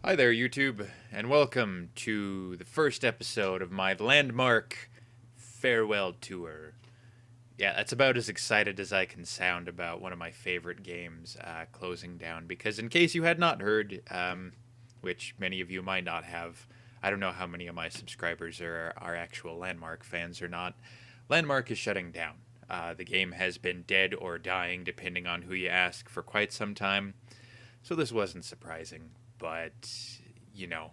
Hi there, YouTube, and welcome to the first episode of my Landmark Farewell Tour. Yeah, that's about as excited as I can sound about one of my favorite games closing down, because in case you had not heard, which many of you might not have, I don't know how many of my subscribers are actual Landmark fans or not. Landmark is shutting down. The game has been dead or dying, depending on who you ask, for quite some time, so this wasn't surprising, but you know,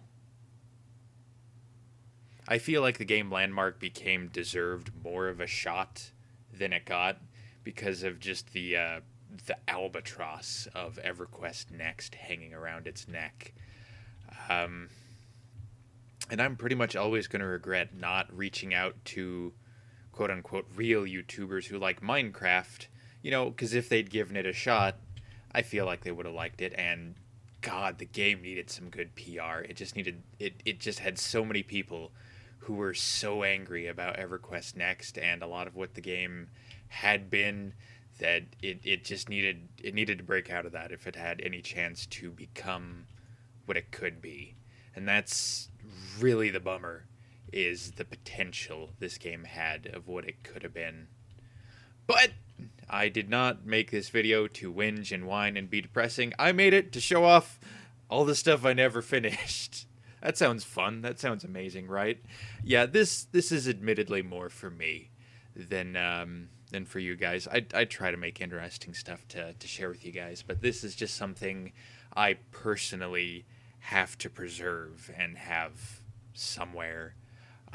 I feel like the game Landmark became deserved more of a shot than it got because of just the albatross of EverQuest Next hanging around its neck. Um, and I'm pretty much always going to regret not reaching out to quote unquote real YouTubers who like Minecraft, because if they'd given it a shot, I feel like they would have liked it. And God, the game needed some good PR. It just needed it just had so many people who were so angry about EverQuest Next and a lot of what the game had been that it just needed to break out of that if it had any chance to become what it could be. And that's really the bummer, is the potential this game had of what it could have been. But I did not make this video to whinge and whine and be depressing. I made it to show off all the stuff I never finished. That sounds fun. That sounds amazing, right? Yeah, this is admittedly more for me than for you guys. I try to make interesting stuff to share with you guys, but this is just something I personally have to preserve and have somewhere.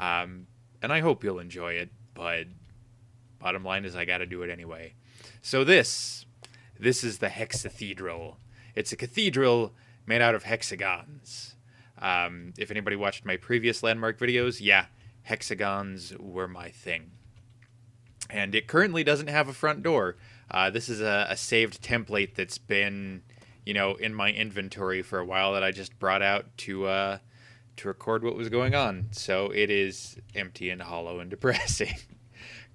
And I hope you'll enjoy it, but bottom line is I got to do it anyway. So this is the Hexathedral. It's a cathedral made out of hexagons. If anybody watched my previous Landmark videos, yeah, hexagons were my thing. And it currently doesn't have a front door. This is a saved template that's been, in my inventory for a while that I just brought out to record what was going on. So it is empty and hollow and depressing.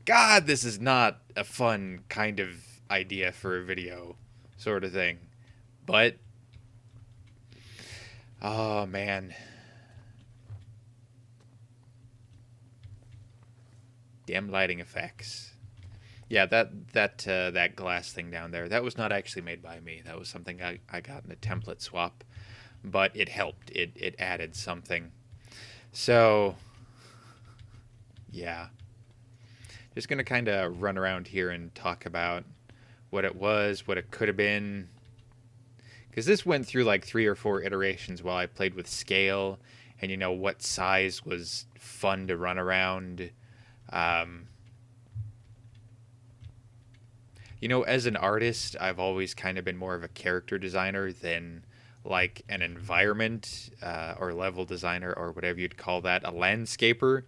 God, this is not a fun kind of idea for a video, sort of thing. But, oh man. Damn lighting effects. Yeah, that glass thing down there, that was not actually made by me. That was something I got in a template swap. But it helped. It added something. So, yeah. Just going to kind of run around here and talk about what it was, what it could have been. Because this went through like 3 or 4 iterations while I played with scale and, what size was fun to run around. Um, as an artist, I've always kind of been more of a character designer than like an environment or level designer or whatever you'd call that, a landscaper.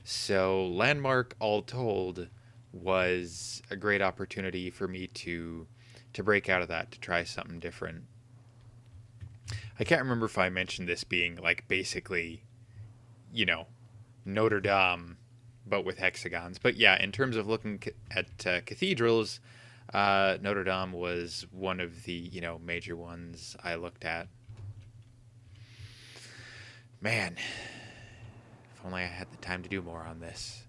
So Landmark, all told, was a great opportunity for me to break out of that, to try something different. I can't remember if I mentioned this being like basically, you know, Notre Dame, but with hexagons. But yeah, in terms of looking at cathedrals, Notre Dame was one of the major ones I looked at. Man, if only I had the time to do more on this.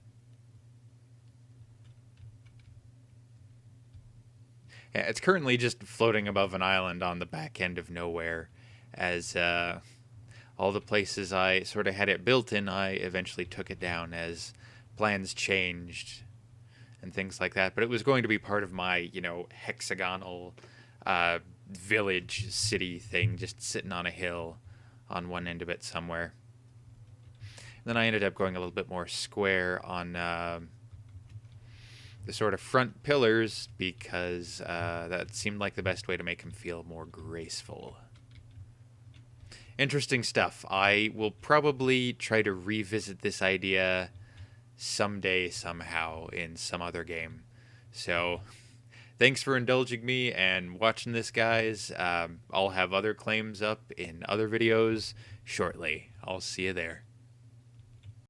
Yeah, it's currently just floating above an island on the back end of nowhere, as all the places I sort of had it built in, I eventually took it down as plans changed and things like that. But it was going to be part of my, hexagonal village city thing, just sitting on a hill on one end of it somewhere. And then I ended up going a little bit more square on the sort of front pillars because that seemed like the best way to make them feel more graceful. Interesting stuff. I will probably try to revisit this idea someday, somehow, in some other game. So, thanks for indulging me and watching this, guys. I'll have other claims up in other videos shortly. I'll see you there.